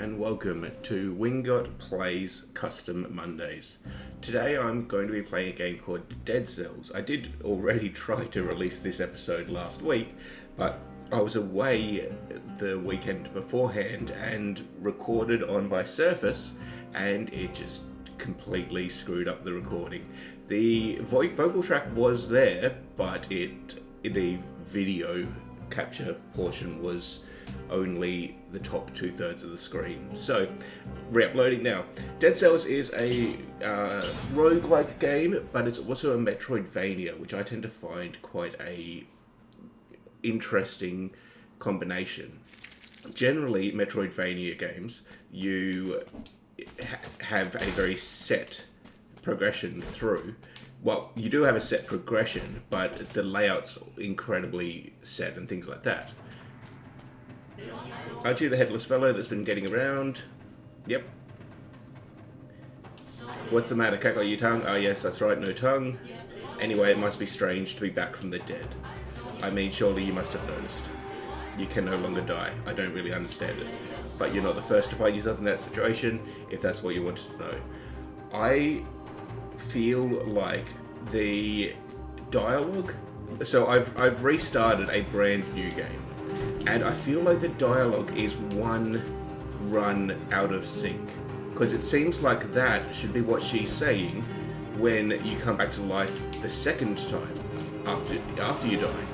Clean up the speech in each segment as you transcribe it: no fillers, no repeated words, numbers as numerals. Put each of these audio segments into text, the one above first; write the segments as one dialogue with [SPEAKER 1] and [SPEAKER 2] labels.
[SPEAKER 1] and welcome to Wingot Plays Custom Mondays. Today I'm going to be playing a game called Dead Cells. I did already try to release this episode last week, but I was away the weekend beforehand and recorded on my Surface, and it just completely screwed up the recording. The vocal track was there, but the video capture portion was only the top 2/3 of the screen. So, re-uploading now. Dead Cells is a roguelike game, but it's also a Metroidvania, which I tend to find quite a interesting combination. Generally, Metroidvania games, you have a very set progression through. Well, you do have a set progression, but the layout's incredibly set and things like that. Aren't you the headless fellow that's been getting around? Yep. What's the matter? Cat got your tongue? Oh yes, that's right, no tongue. Anyway, it must be strange to be back from the dead. I mean, surely you must have noticed. You can no longer die. I don't really understand it. But you're not the first to find yourself in that situation, if that's what you wanted to know. I feel like the dialogue... So I've restarted a brand new game, and I feel like the dialogue is one run out of sync, because it seems like that should be what she's saying when you come back to life the second time after you die,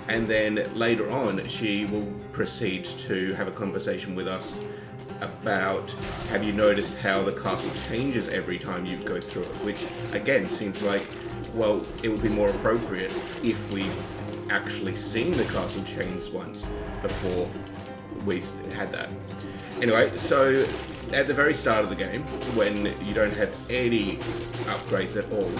[SPEAKER 1] and then later on she will proceed to have a conversation with us about, have you noticed how the castle changes every time you go through it, which again seems like, well, it would be more appropriate if we actually seen the castle change once before we had that. Anyway, so at the very start of the game, when you don't have any upgrades at all,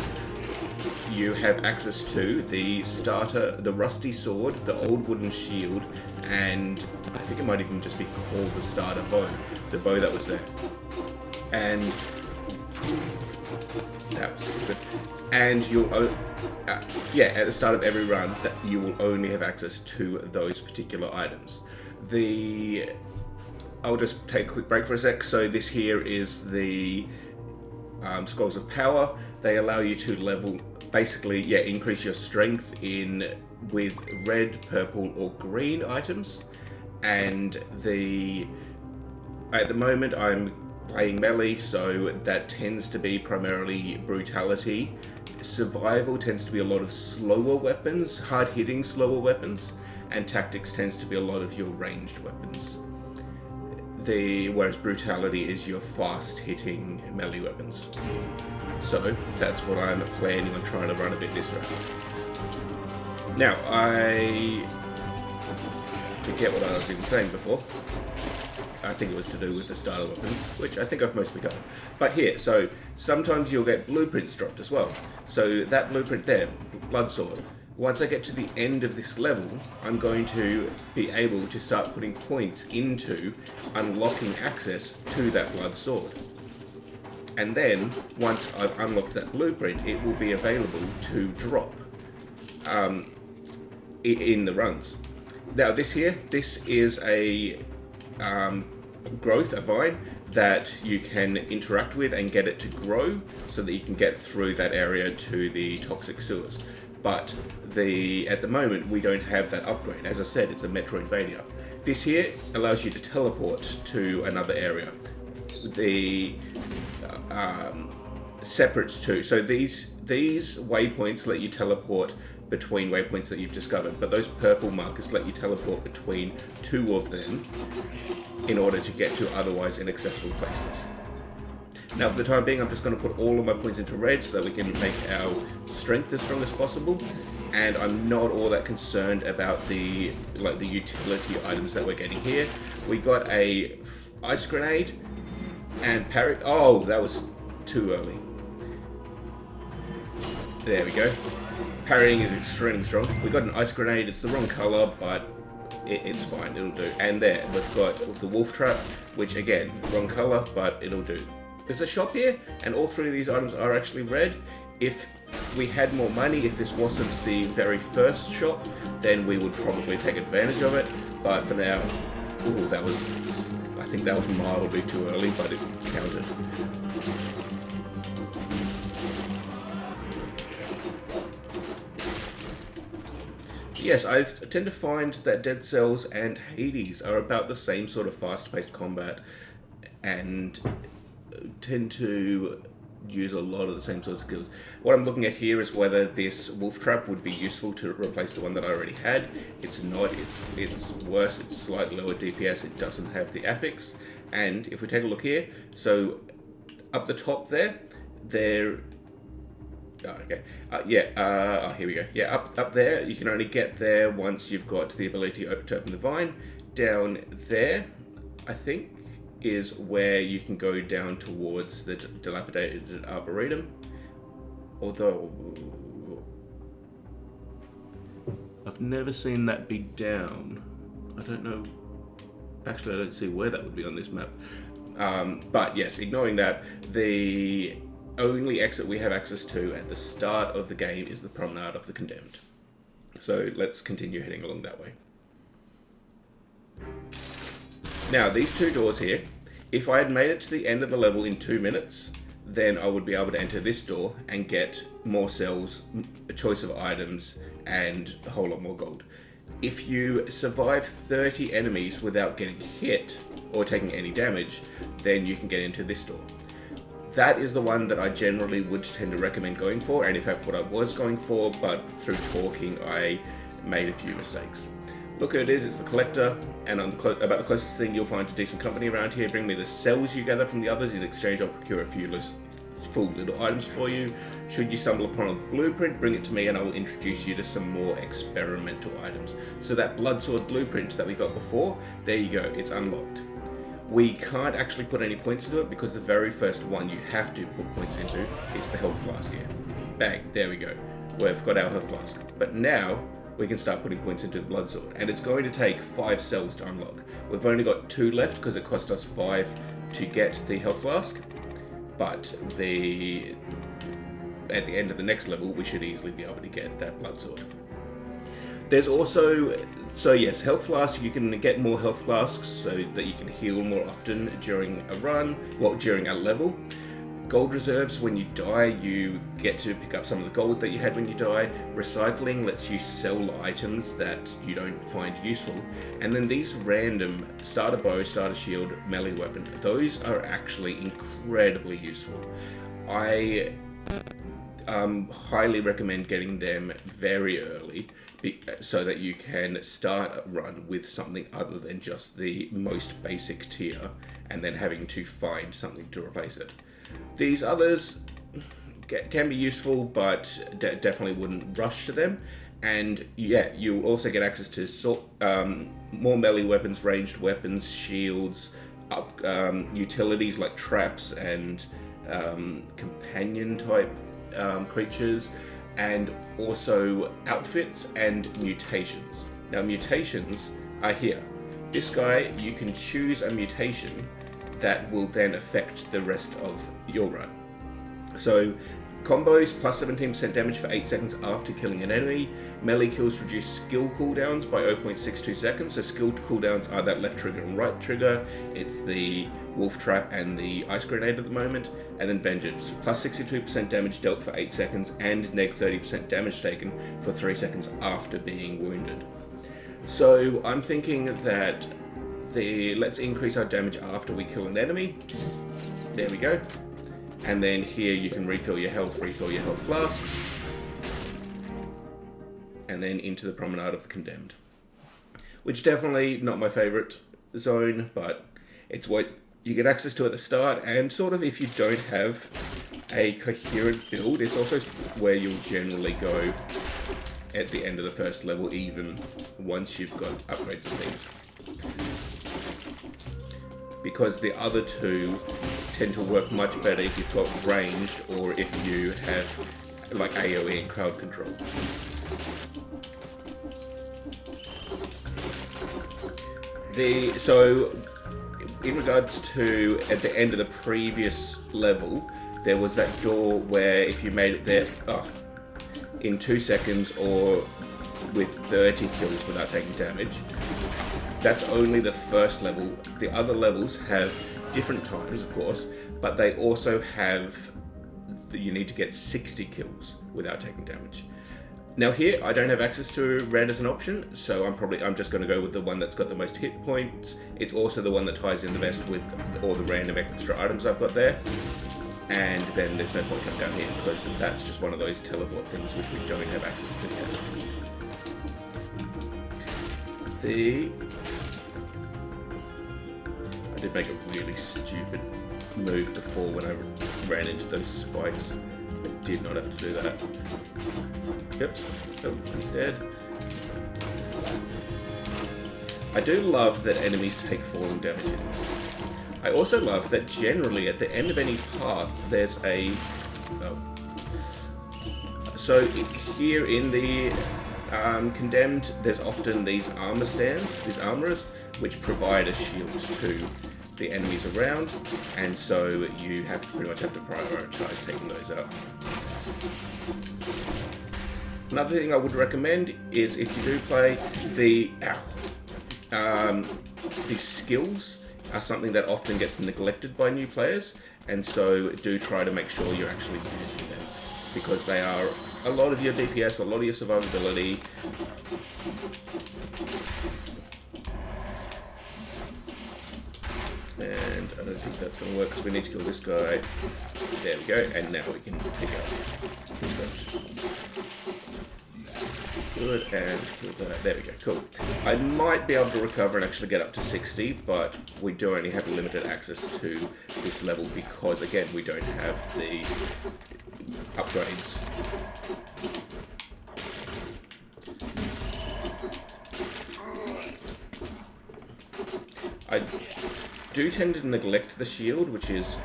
[SPEAKER 1] you have access to the starter, the rusty sword, the old wooden shield, and I think it might even just be called the starter bow, the bow that was there. And that was stupid. And you'll, at the start of every run, that you will only have access to those particular items. I'll just take a quick break for a sec. So this here is the Scrolls of Power. They allow you to level, basically, increase your strength with red, purple, or green items. And at the moment I'm playing melee, so that tends to be primarily brutality. Survival tends to be a lot of slower weapons, hard-hitting slower weapons, and tactics tends to be a lot of your ranged weapons. Whereas brutality is your fast-hitting melee weapons. So that's what I'm planning on trying to run a bit this round. Now, I forget what I was even saying before. I think it was to do with the starter weapons, which I think I've mostly covered. But here, so sometimes you'll get blueprints dropped as well. So that blueprint there, blood sword. Once I get to the end of this level, I'm going to be able to start putting points into unlocking access to that blood sword. And then, once I've unlocked that blueprint, it will be available to drop in the runs. Now this is a growth, a vine, that you can interact with and get it to grow so that you can get through that area to the toxic sewers. But at the moment we don't have that upgrade. As I said, it's a Metroidvania. This here allows you to teleport to another area. The separate to, so these waypoints let you teleport between waypoints that you've discovered, but those purple markers let you teleport between two of them in order to get to otherwise inaccessible places. Now for the time being, I'm just going to put all of my points into red so that we can make our strength as strong as possible, and I'm not all that concerned about the utility items that we're getting here. We got a ice grenade and parry. Oh, that was too early. There we go. Parrying is extremely strong. We got an ice grenade. It's the wrong color, but it's fine. It'll do. And there, we've got the wolf trap, which again, wrong color, but it'll do. There's a shop here, and all three of these items are actually red. If we had more money, if this wasn't the very first shop, then we would probably take advantage of it. But for now, ooh, that was, I think think that was mildly too early, but it counted. Yes, I tend to find that Dead Cells and Hades are about the same sort of fast-paced combat and tend to use a lot of the same sort of skills. What I'm looking at here is whether this wolf trap would be useful to replace the one that I already had. It's not, it's worse, it's slightly lower DPS, it doesn't have the affix. And if we take a look here, so up the top there, here we go. Yeah, up there, you can only get there once you've got the ability to open the vine. Down there, I think, is where you can go down towards the dilapidated arboretum. Although, I've never seen that be down. I don't know. Actually, I don't see where that would be on this map. But yes, ignoring that, the only exit we have access to at the start of the game is the Promenade of the Condemned. So let's continue heading along that way. Now, these two doors here, if I had made it to the end of the level in 2 minutes, then I would be able to enter this door and get more cells, a choice of items, and a whole lot more gold. If you survive 30 enemies without getting hit or taking any damage, then you can get into this door. That is the one that I generally would tend to recommend going for, and in fact what I was going for, but through talking I made a few mistakes. Look, it is, it's the collector, and about the closest thing you'll find to decent company around here. Bring me the cells you gather from the others. In exchange, I'll procure a few full little items for you. Should you stumble upon a blueprint, bring it to me and I will introduce you to some more experimental items. So that bloodsword blueprint that we got before, there you go, it's unlocked. We can't actually put any points into it because the very first one you have to put points into is the health flask here. Bang, there we go. We've got our health flask. But now we can start putting points into the bloodsword, and it's going to take 5 cells to unlock. We've only got 2 left because it cost us 5 to get the health flask, but at the end of the next level we should easily be able to get that bloodsword. There's also, so yes, health flasks, you can get more health flasks so that you can heal more often during a run, well, during a level. Gold reserves, when you die, you get to pick up some of the gold that you had when you die. Recycling lets you sell items that you don't find useful. And then these random starter bow, starter shield, melee weapon, those are actually incredibly useful. I highly recommend getting them very early so that you can start a run with something other than just the most basic tier and then having to find something to replace it. These others can be useful, but definitely wouldn't rush to them. And yeah, you'll also get access to more melee weapons, ranged weapons, shields, utilities like traps and companion type creatures, and also outfits and mutations. Now, mutations are here. This guy, you can choose a mutation that will then affect the rest of your run. So, combos plus 17% damage for 8 seconds after killing an enemy. Melee kills reduce skill cooldowns by 0.62 seconds. So skill cooldowns are that left trigger and right trigger. It's the wolf trap and the ice grenade at the moment. And then vengeance, plus 62% damage dealt for 8 seconds and neg 30% damage taken for 3 seconds after being wounded. So I'm thinking that let's increase our damage after we kill an enemy. There we go. And then here you can refill your health flask. And then into the Promenade of the Condemned. Which definitely not my favourite zone, but it's what you get access to at the start, and sort of if you don't have a coherent build, it's also where you'll generally go at the end of the first level, even once you've got upgrades and things. Because the other two tend to work much better if you've got ranged or if you have like AoE and crowd control. So in regards to at the end of the previous level, there was that door where if you made it there in 2 seconds or with 30 kills without taking damage. That's only the first level. The other levels have different times, of course, but they also have, you need to get 60 kills without taking damage. Now here, I don't have access to red as an option, so I'm just going to go with the one that's got the most hit points. It's also the one that ties in the best with all the random extra items I've got there. And then there's no point coming down here, because that's just one of those teleport things which we don't have access to yet. I did make a really stupid move before when I ran into those spikes. I did not have to do that. Yep. Oh, he's dead. I do love that enemies take falling damage in this. I also love that generally at the end of any path there's a... Oh. So here in the Condemned, there's often these armor stands, these armorers, which provide a shield to the enemies around, and so you pretty much have to prioritize taking those out. Another thing I would recommend is if you do play the skills are something that often gets neglected by new players, and so do try to make sure you're actually using them, because they are a lot of your DPS, a lot of your survivability. And I don't think that's going to work because we need to kill this guy. There we go, and now we can pick up this. Good, and kill that. There we go, cool. I might be able to recover and actually get up to 60, but we do only have limited access to this level because, again, we don't have the upgrades. I do tend to neglect the shield, which is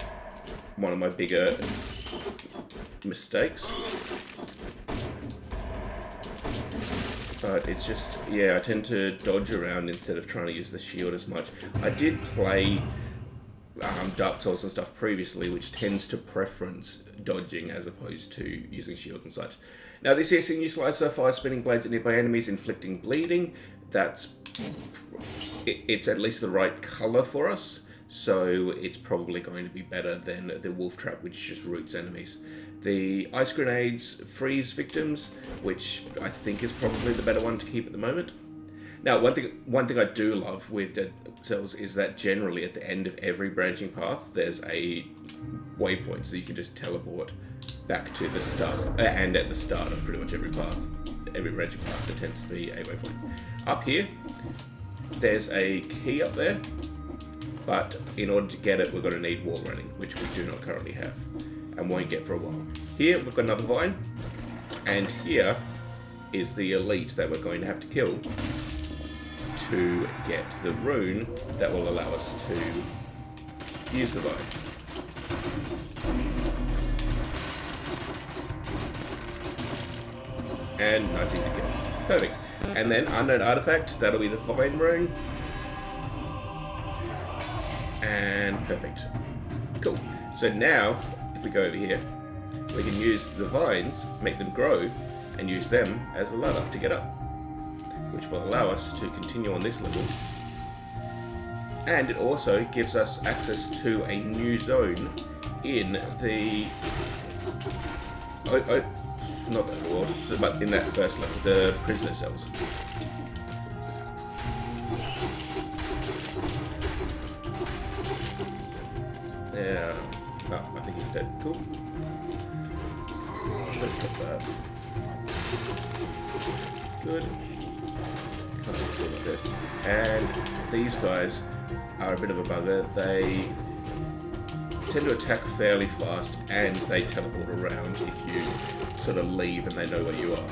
[SPEAKER 1] one of my bigger mistakes. But it's just, yeah, I tend to dodge around instead of trying to use the shield as much. I did play Dark Souls and stuff previously, which tends to preference dodging as opposed to using shield and such. Now this is a new slicer, fire spinning blades at nearby enemies, inflicting bleeding. It's at least the right colour for us, so it's probably going to be better than the wolf trap, which just roots enemies. The ice grenades freeze victims, which I think is probably the better one to keep at the moment. Now, one thing I do love with Dead Cells is that generally at the end of every branching path, there's a waypoint, so you can just teleport back to the start, and at the start of pretty much every path. Every branching path, there tends to be a waypoint. Up here, there's a key up there, but in order to get it, we're going to need wall running, which we do not currently have, and won't get for a while. Here, we've got another vine, and here is the elite that we're going to have to kill to get the rune that will allow us to use the vines. And nice easy kill. Perfect. And then unknown artifacts, that'll be the vine rune. And perfect. Cool. So now, if we go over here, we can use the vines, make them grow, and use them as a ladder to get up, which will allow us to continue on this level. And it also gives us access to a new zone in the... not the ward, but in that first level, the prisoner cells. Yeah. Oh, I think he's dead. Cool. Let's put that. Good. Can't see like this. And these guys are a bit of a bugger. They tend to attack fairly fast, and they teleport around if you sort of leave and they know where you are.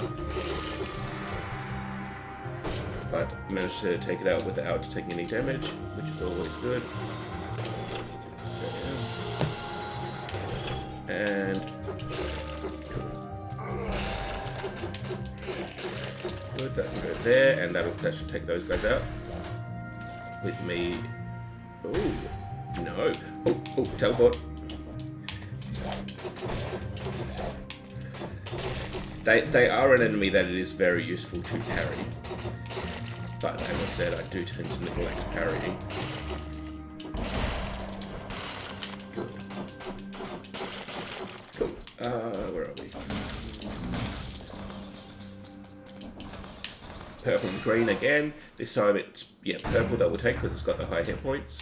[SPEAKER 1] But managed to take it out without taking any damage, which is always good. And good, that can go there, and that should take those guys out. With me. Oh no! Oh, teleport. They are an enemy that it is very useful to parry. But as I said, I do tend to neglect parrying. Cool. Where are we? Purple and green again. This time it's, yeah, purple that will take because it's got the high hit points.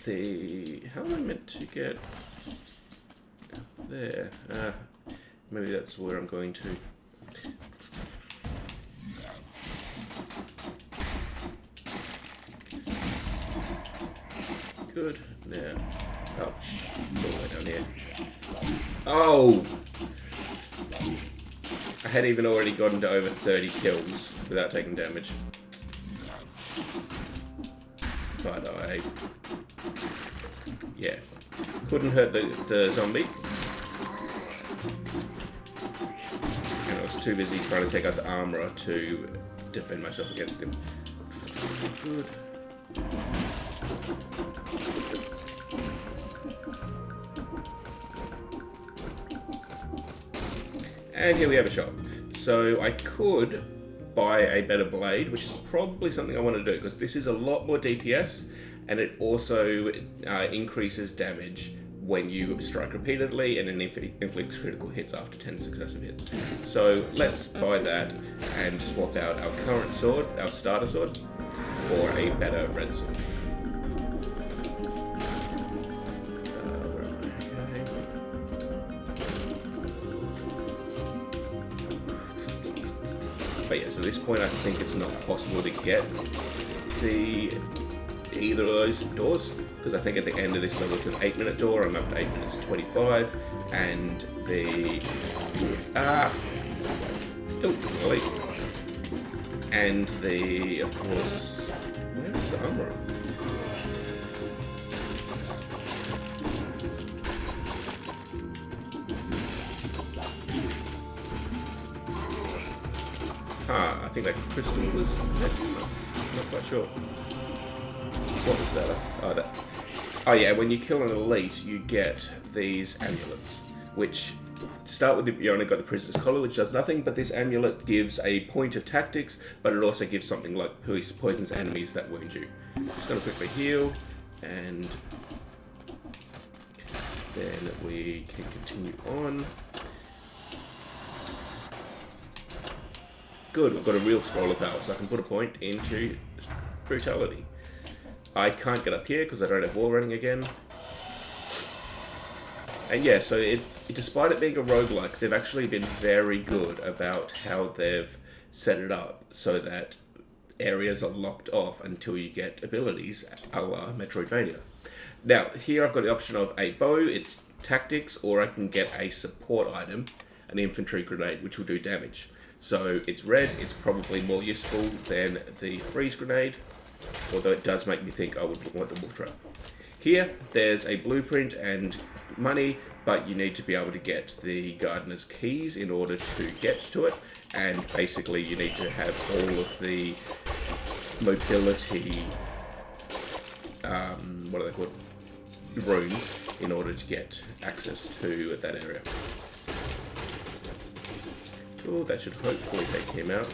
[SPEAKER 1] How am I meant to get up there? Maybe that's where I'm going to. Good. Now. Ouch. All the way down here. Oh! I had even already gotten to over 30 kills without taking damage. But yeah, couldn't hurt the zombie. And I was too busy trying to take out the armourer to defend myself against him. Good. And here we have a shop. So I could buy a better blade, which is probably something I want to do, because this is a lot more DPS, and it also increases damage when you strike repeatedly, and it inflicts critical hits after 10 successive hits. So let's buy that and swap out our current sword, our starter sword, for a better red sword. But yeah, so at this point I think it's not possible to get either of those doors, because I think at the end of this level it's an 8-minute door. I'm up to 8 minutes 25, and the and the, of course, where's the armor? I think that crystal was not quite sure. What was that? Oh yeah, when you kill an elite, you get these amulets, which start with you only got the prisoner's collar, which does nothing, but this amulet gives a point of tactics, but it also gives something like poisons enemies that wound you. Just gonna quickly heal, and then we can continue on. Good, we've got a real scroll of power, so I can put a point into brutality. I can't get up here because I don't have wall running again. And yeah, so despite it being a roguelike, they've actually been very good about how they've set it up so that areas are locked off until you get abilities, a la Metroidvania. Now, here I've got the option of a bow, it's tactics, or I can get a support item, an infantry grenade, which will do damage. So it's red, it's probably more useful than the freeze grenade, although it does make me think I would want the wolf trap. Here, there's a blueprint and money, but you need to be able to get the gardener's keys in order to get to it, and basically you need to have all of the mobility, what are they called, runes, in order to get access to that area. Oh, that should hopefully take him out.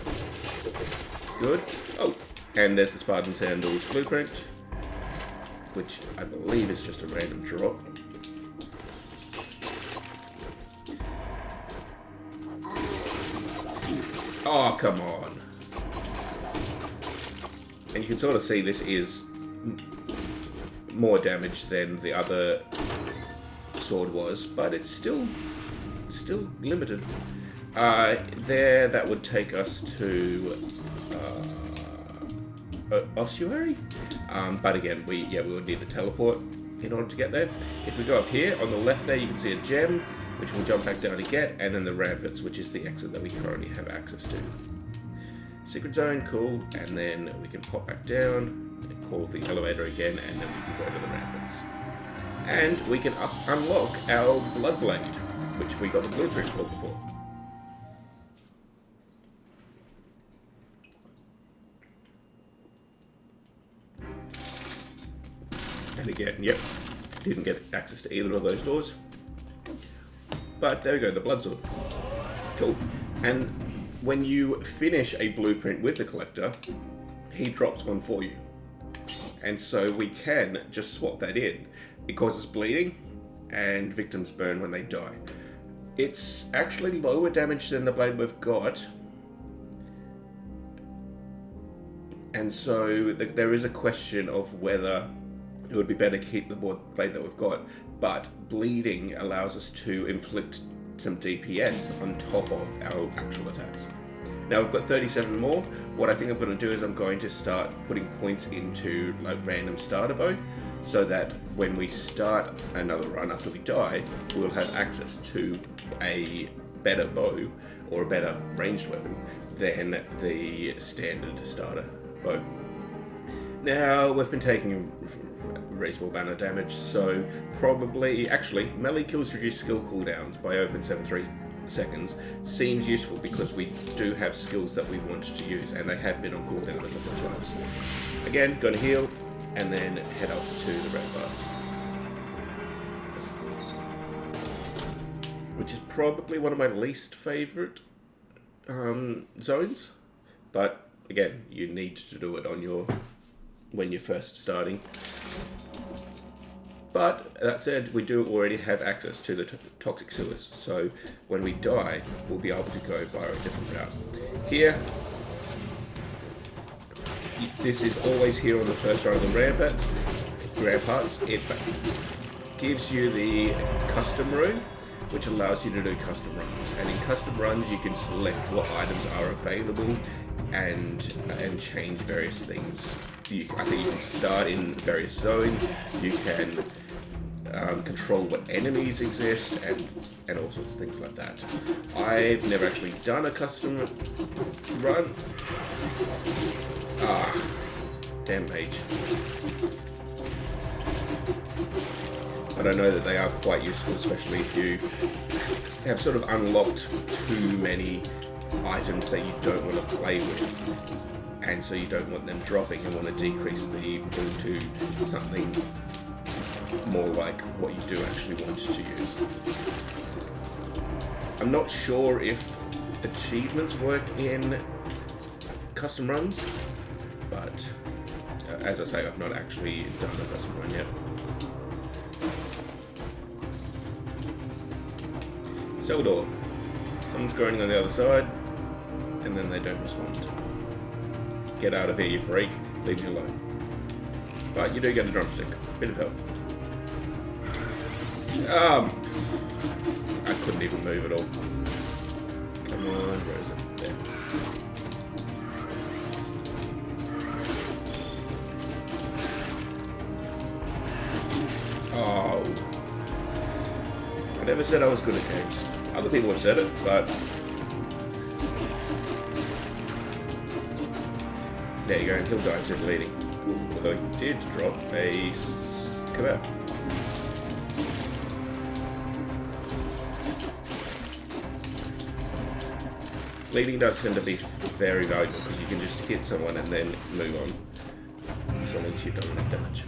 [SPEAKER 1] Good. Oh, and there's the Spartan Sandals blueprint, which I believe is just a random drop. Oh, come on. And you can sort of see this is more damage than the other sword was, but it's still limited. That would take us to ossuary, but again, we would need the teleport in order to get there. If we go up here on the left there, you can see a gem, which we'll jump back down to get, and then the ramparts, which is the exit that we currently have access to. Secret zone, cool, and then we can pop back down and call the elevator again, and then we can go to the ramparts. And we can unlock our Bloodblade, which we got the blueprint for before. And again, yep, didn't get access to either of those doors. But there we go, the blood sword. Cool. And when you finish a blueprint with the collector, he drops one for you. And so we can just swap that in. It causes bleeding, and victims burn when they die. It's actually lower damage than the blade we've got. And so there is a question of whether it would be better to keep the blade that we've got. But bleeding allows us to inflict some DPS on top of our actual attacks. Now we've got 37 more. What I think I'm going to do is I'm going to start putting points into like random starter bow, so that when we start another run after we die, we'll have access to a better bow or a better ranged weapon than the standard starter bow. Now we've been taking reasonable amount of damage, so probably, actually, melee kills reduce skill cooldowns by 0.73 seconds seems useful because we do have skills that we want to use, and they have been on cooldown a couple of times. Again, gonna heal, and then head up to the red bars, which is probably one of my least favourite zones, but again, you need to do it on when you're first starting. But that said, we do already have access to the toxic sewers, so when we die, we'll be able to go via a different route. Here, this is always here on the first row of the ramparts. It gives you the custom room, which allows you to do custom runs. And in custom runs, you can select what items are available and change various things. I think you can start in various zones. You can control what enemies exist and all sorts of things like that. I've never actually done a custom run. Damn mage. But I know that they are quite useful, especially if you have sort of unlocked too many items that you don't want to play with, and so you don't want them dropping and want to decrease the pool to something more like what you do actually want to use. I'm not sure if achievements work in custom runs, but as I say, I've not actually done a custom run yet. Cell door. Someone's groaning on the other side, and then they don't respond. Get out of here, you freak. Leave me alone. But you do get a drumstick. Bit of health. I couldn't even move at all. Come on, where is it? There. Oh. I never said I was good at games. Other people have said it, but there you go, he'll die to bleeding. Although he did drop a kebab. Bleeding does tend to be very valuable because you can just hit someone and then move on. So at least you've done enough damage.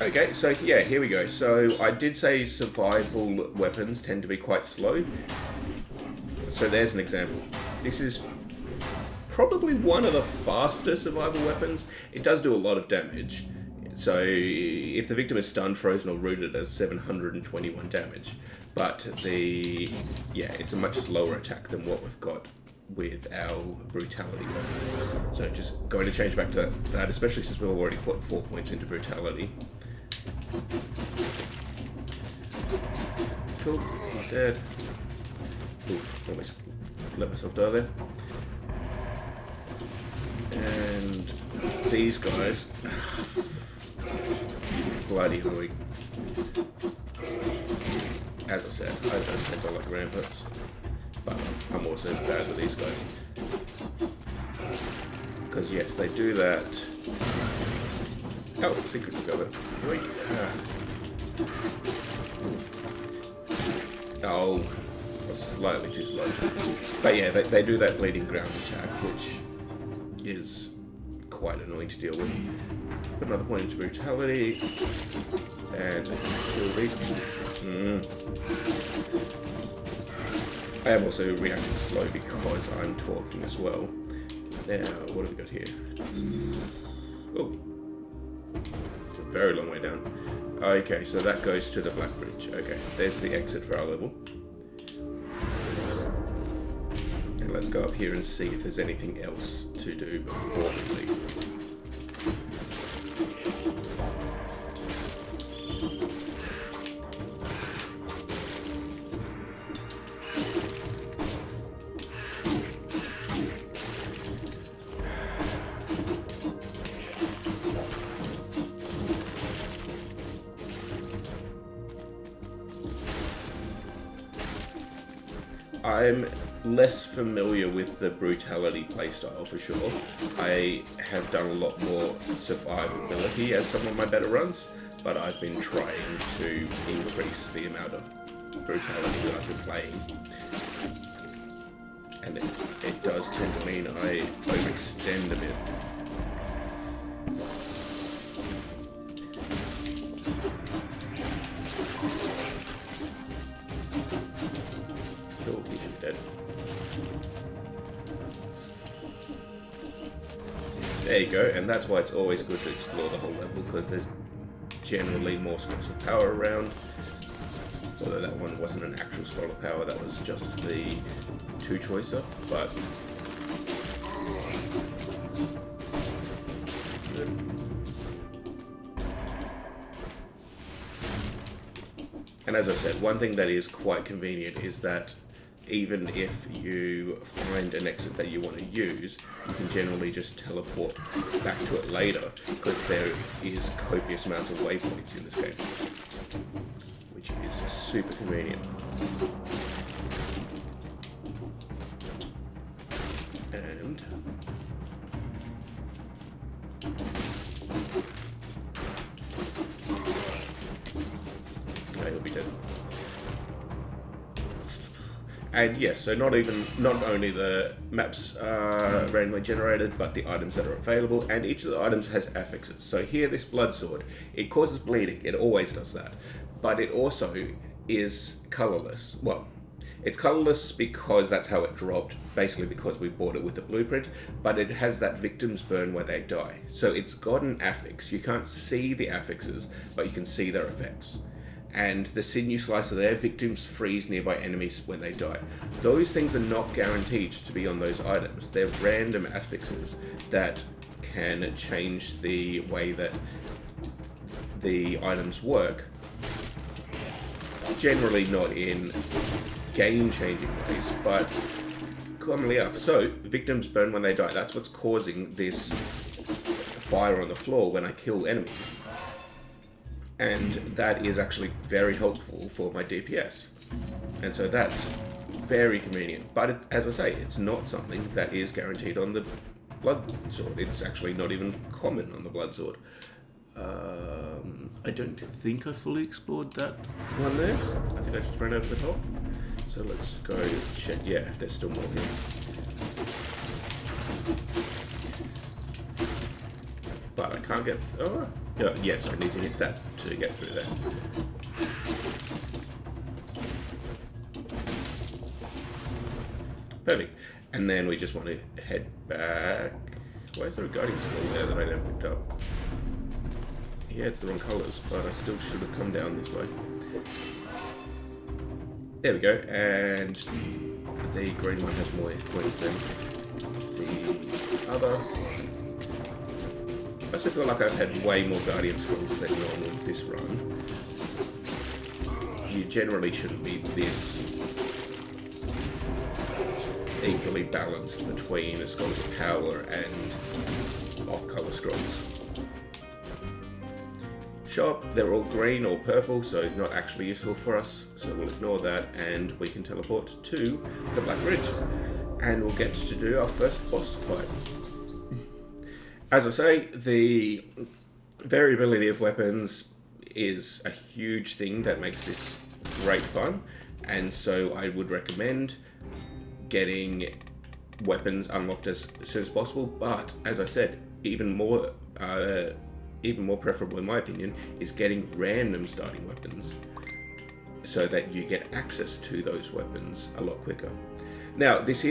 [SPEAKER 1] Okay, so yeah, here we go. So I did say survival weapons tend to be quite slow. So there's an example. This is probably one of the faster survival weapons. It does do a lot of damage. So if the victim is stunned, frozen, or rooted, it does 721 damage. But it's a much slower attack than what we've got with our brutality weapon. So just going to change back to that, especially since we've already put 4 points into brutality. Cool, not dead. Ooh, almost let myself die there. And these guys, bloody annoying. As I said, I don't think I like ramparts, but I'm also bad with these guys. Because yes, they do that. Oh, secret discovered. Oh, slightly too slow. But yeah, they do that bleeding ground attack, which is quite annoying to deal with. Put another point into brutality, and kill these. I am also reacting slow because I'm talking as well. Now, what have we got here? Oh, it's a very long way down. Okay, so that goes to the Black Bridge. Okay, there's the exit for our level. And let's go up here and see if there's anything else to do before we leave. I'm less familiar with the Brutality playstyle for sure. I have done a lot more survivability as some of my better runs, but I've been trying to increase the amount of Brutality that I've been playing. And it does tend to mean I overextend a bit. Oh, he's dead. There you go, and that's why it's always good to explore the whole level, because there's generally more scrolls of power around. Although that one wasn't an actual scroll of power, that was just the two-choicer, but... And as I said, one thing that is quite convenient is that even if you find an exit that you want to use, you can generally just teleport back to it later, because there is copious amounts of waypoints in this game, which is super convenient. And he'll be dead. And yes, so not only the maps are randomly generated, but the items that are available, and each of the items has affixes. So here, this blood sword, it causes bleeding, it always does that, but it also is colorless. Well, it's colorless because that's how it dropped, basically because we bought it with the blueprint, but it has that victim's burn where they die. So it's got an affix. You can't see the affixes, but you can see their effects. And the sinew slicer there, victims freeze nearby enemies when they die. Those things are not guaranteed to be on those items. They're random affixes that can change the way that the items work. Generally not in game-changing ways, but commonly enough. So, victims burn when they die. That's what's causing this fire on the floor when I kill enemies. And that is actually very helpful for my DPS. And so that's very convenient. But as I say, it's not something that is guaranteed on the blood sword. It's actually not even common on the blood sword. I don't think I fully explored that one there. I think I just ran over the top. So let's go check. Yeah, there's still more here. But I can't get... Oh, yes, I need to hit that to get through there. Perfect. And then we just want to head back. Why is there a guiding scroll there that I never picked up? Yeah, it's the wrong colours, but I still should have come down this way. There we go, and the green one has more points than the other. I also feel like I've had way more Guardian Scrolls than normal this run. You generally shouldn't be this equally balanced between Scrolls of Power and off-colour scrolls. Shop, they're all green or purple, so not actually useful for us, so we'll ignore that, and we can teleport to the Black Bridge, and we'll get to do our first boss fight. As I say, the variability of weapons is a huge thing that makes this great fun, and so I would recommend getting weapons unlocked as soon as possible, but as I said, even more preferable in my opinion is getting random starting weapons. so that you get access to those weapons a lot quicker. Now, this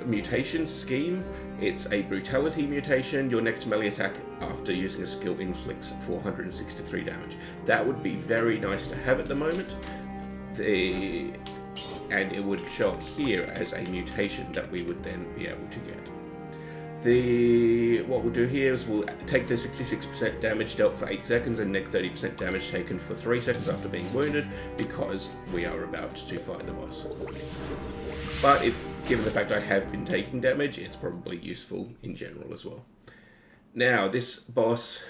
[SPEAKER 1] mutation scheme, it's a Brutality Mutation. Your next melee attack after using a skill inflicts 463 damage. That would be very nice to have at the moment. And it would show up here as a mutation that we would then be able to get. What we'll do here is we'll take the 66% damage dealt for 8 seconds and neg 30% damage taken for 3 seconds after being wounded, because we are about to fight the boss. But given the fact I have been taking damage, it's probably useful in general as well. Now, this boss,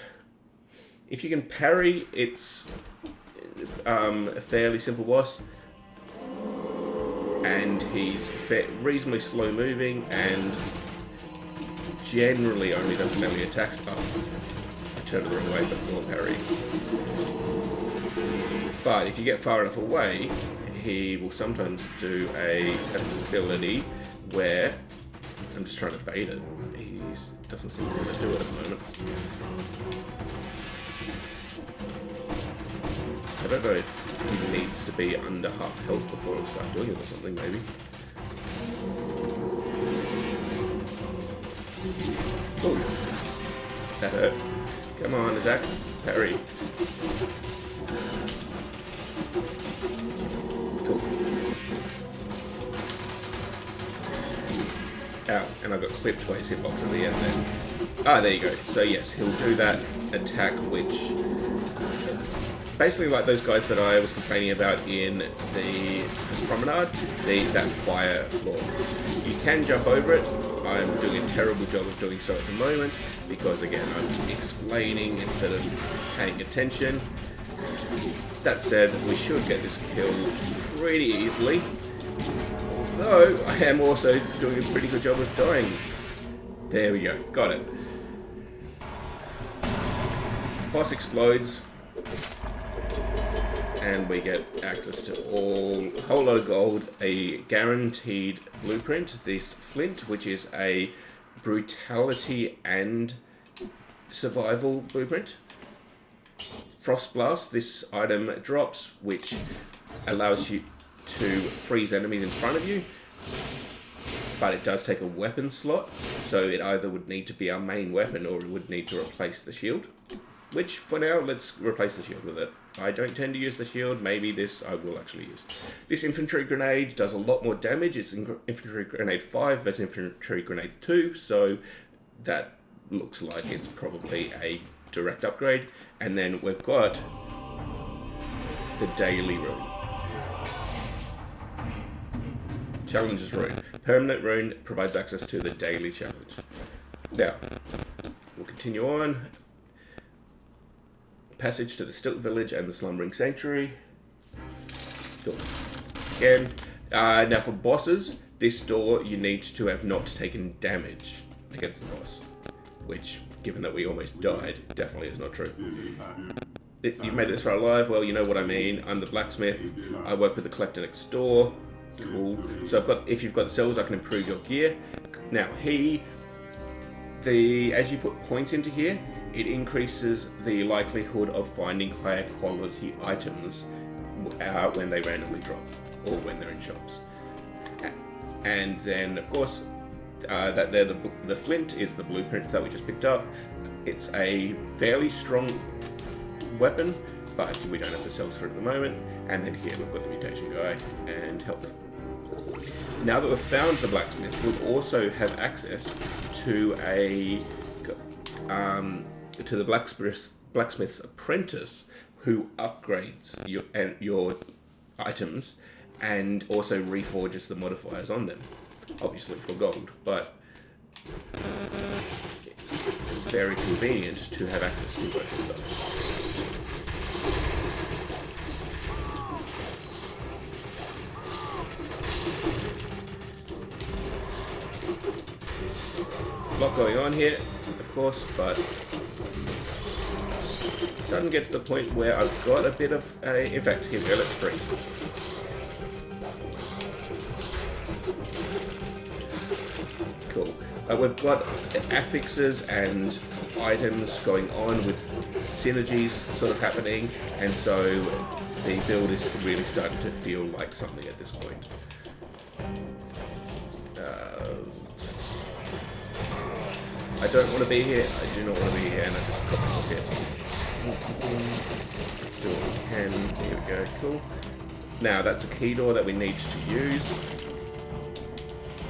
[SPEAKER 1] if you can parry, it's a fairly simple boss. And he's reasonably slow moving and generally only does melee attacks. Oh, I turned the wrong way before parry. But if you get far enough away, he will sometimes do an ability where, I'm just trying to bait it, he doesn't seem to want to do it at the moment. I don't know if he needs to be under half health before he'll start doing it or something, maybe. Oh, that hurt. Come on, attack. Parry. Cool. Ow, and I got clipped by his hitbox at the end then. Ah, there you go. So yes, he'll do that attack which... basically like those guys that I was complaining about in the Promenade, that fire floor. You can jump over it. I'm doing a terrible job of doing so at the moment because, again, I'm explaining instead of paying attention. That said, we should get this kill pretty easily, although I am also doing a pretty good job of dying. There we go, got it. Boss explodes. And we get access to a whole lot of gold, a guaranteed blueprint, this flint, which is a brutality and survival blueprint. Frost blast, this item drops, which allows you to freeze enemies in front of you, but it does take a weapon slot, so it either would need to be our main weapon or it would need to replace the shield. Which, for now, let's replace the shield with it. I don't tend to use the shield. Maybe this I will actually use. This infantry grenade does a lot more damage. It's infantry grenade 5 versus infantry grenade 2, so that looks like it's probably a direct upgrade. And then we've got the daily rune. Challenges rune. Permanent rune provides access to the daily challenge. Now, we'll continue on. Passage to the Stilt Village and the Slumbering Sanctuary. Cool. Again, now for bosses, this door you need to have not taken damage against the boss, which, given that we almost died, definitely is not true. You've made it this far alive, well, you know what I mean. I'm the blacksmith. I work with the collector next door. Cool. So if you've got the cells, I can improve your gear. Now as you put points into here, it increases the likelihood of finding higher quality items when they randomly drop or when they're in shops. And then, of course, the flint is the blueprint that we just picked up. It's a fairly strong weapon, but we don't have the cells for it at the moment. And then here we've got the mutation guy and health. Now that we've found the blacksmith, we'll also have access to the Blacksmiths Apprentice, who upgrades your items and also reforges the modifiers on them, obviously for gold, but it's very convenient to have access to both of those. A lot going on here, of course, but starting to get to the point where I've got a bit of in fact, here we go, let's freeze. Cool. We've got affixes and items going on with synergies sort of happening, and so the build is really starting to feel like something at this point. I don't want to be here, I do not want to be here, and I just got myself here. Let's do what we can. Here we go, cool. Now that's a key door that we need to use.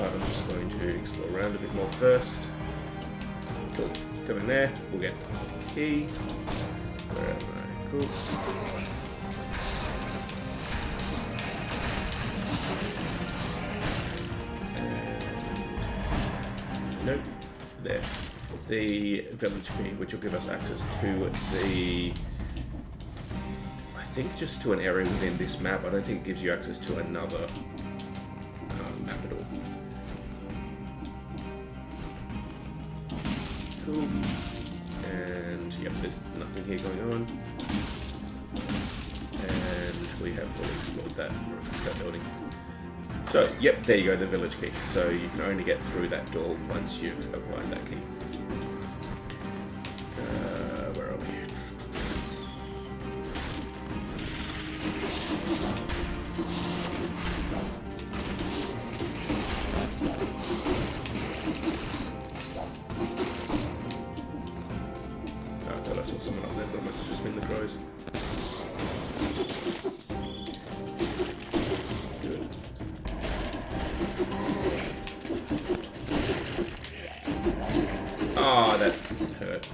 [SPEAKER 1] I'm just going to explore around a bit more first. Cool. Come in there. We'll get the key. Where am I? Cool. And nope. There. The village key, which will give us access to the... I think just to an area within this map. I don't think it gives you access to another map at all. Cool. And yep, there's nothing here going on. And we have fully explored that building. So, yep, there you go, the village key. So you can only get through that door once you've applied that key. Where are we? I thought I saw someone up there, but it must have just been the crows. Good. Oh, that hurt.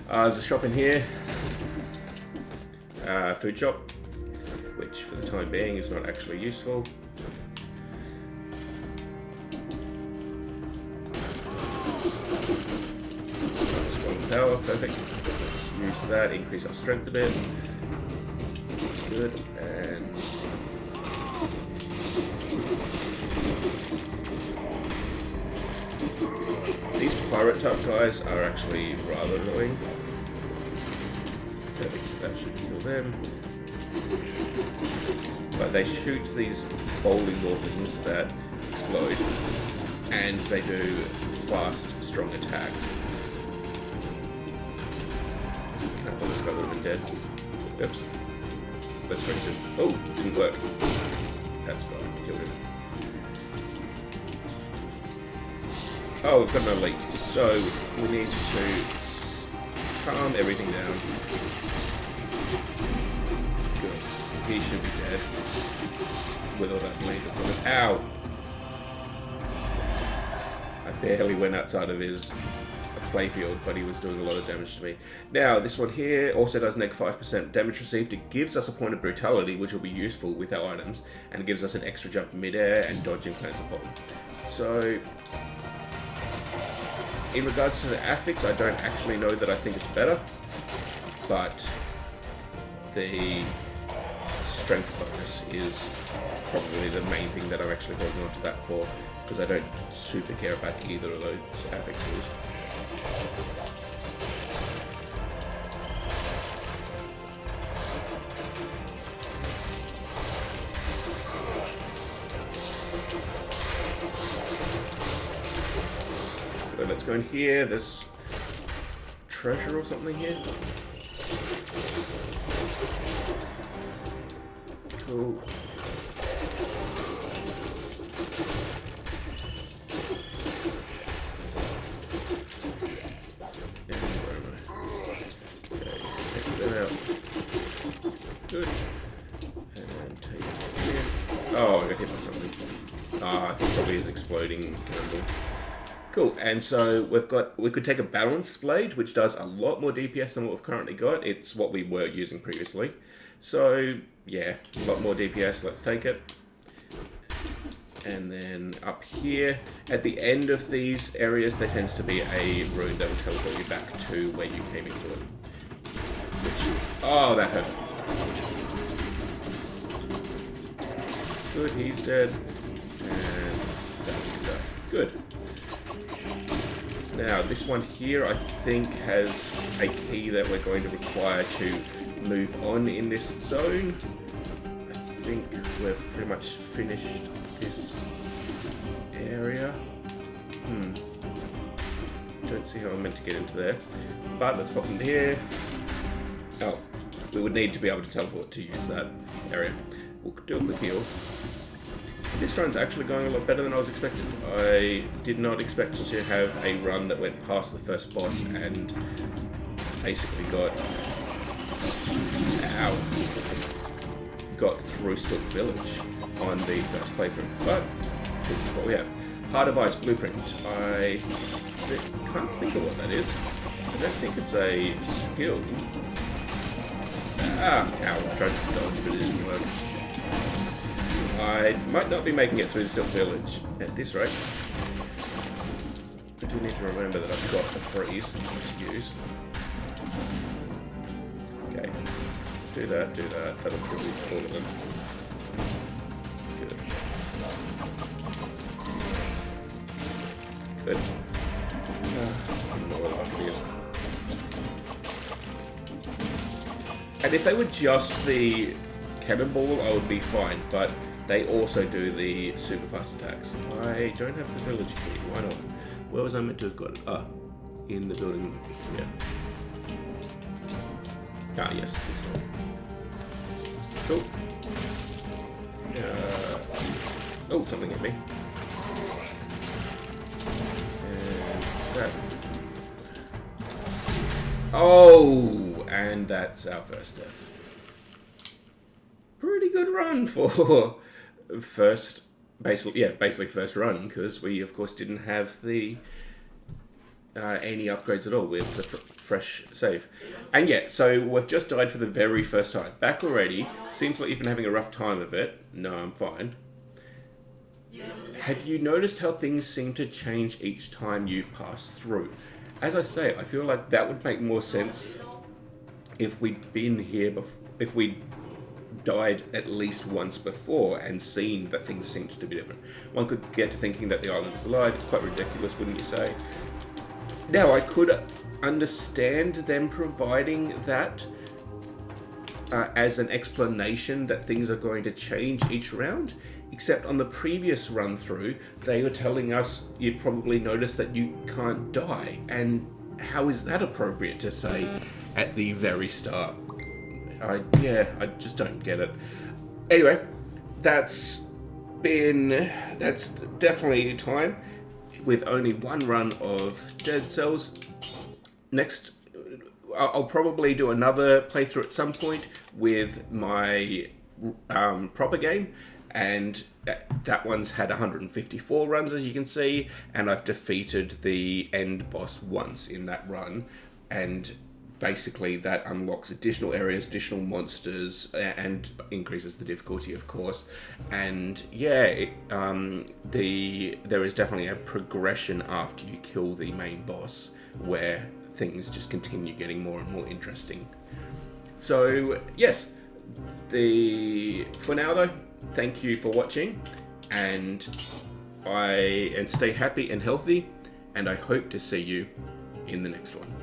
[SPEAKER 1] There's a shop in here. Food shop, which for the time being is not actually useful. Strong power, perfect. Let's use that, increase our strength a bit. Good, and these pirate type guys are actually rather annoying. That should kill them. But they shoot these bowling ball things that explode, and they do fast, strong attacks. I thought this guy would have been dead. Oops. Let's freeze him. Oh, didn't work. That's fine. Killed him. Oh, we've got an elite. So we need to calm everything down. Good. He should be dead. With all that bleed. Ow! I barely went outside of his playfield, but he was doing a lot of damage to me. Now, this one here also does neg 5% damage received. It gives us a point of brutality, which will be useful with our items, and it gives us an extra jump mid-air and dodging plans upon. So, in regards to the affix, I don't actually know that I think it's better, but the strength bonus is probably the main thing that I'm actually holding on to that for, because I don't super care about either of those affixes. So let's go in here. There's treasure or something here. Cool. Good. And take it here. Oh, I got hit by something. Ah, I think probably is exploding cannonball. Cool, and so we could take a balanced blade, which does a lot more DPS than what we've currently got. It's what we were using previously. So, yeah, a lot more DPS, let's take it. And then up here, at the end of these areas, there tends to be a rune that will teleport you back to where you came into it. Which, oh, that hurt. Good, he's dead. And that's done. Good. Now, this one here, I think, has a key that we're going to require to move on in this zone. I think we've pretty much finished this area. don't see how I'm meant to get into there. But let's pop into here. Oh, we would need to be able to teleport to use that area. We'll do a quick heal. This run's actually going a lot better than I was expecting. I did not expect to have a run that went past the first boss and basically got through Stook Village on the first playthrough. But this is what we have. Heart of Ice Blueprint. I can't think of what that is. I don't think it's a skill. Ow, I tried to dodge, but it didn't work. I might not be making it through the Stook Village at this rate. I do need to remember that I've got a freeze to use. Okay. Do that. That'll probably all of them. Good. Good. I don't know what luck is. And if they were just the cannonball, I would be fine, but they also do the super fast attacks. I don't have the village key. Why not? Where was I meant to have got it? Ah, in the building here. Ah, yes, this one. Cool. Oh, something hit me. And that. Oh, and that's our first death. Pretty good run for basically first run, because we of course didn't have the any upgrades at all. We have the fresh save, and yeah, so we've just died for the very first time. Back already. Seems like you've been having a rough time of it. No, I'm fine. Have you noticed how things seem to change each time you pass through? As I say, I feel like that would make more sense if we'd been here before, if we died at least once before and seen that things seemed to be different. One could get to thinking that the island is alive. It's quite ridiculous, wouldn't you say? Now, I could understand them providing that as an explanation that things are going to change each round, except on the previous run through, they were telling us, you've probably noticed that you can't die, and how is that appropriate to say at the very start? I just don't get it. Anyway, that's definitely time with only one run of Dead Cells. Next, I'll probably do another playthrough at some point with my proper game, and that one's had 154 runs, as you can see, and I've defeated the end boss once in that run, and basically that unlocks additional areas, additional monsters, and increases the difficulty, of course. And yeah, there is definitely a progression after you kill the main boss, where things just continue getting more and more interesting. So yes, for now though, thank you for watching, and stay happy and healthy, and I hope to see you in the next one.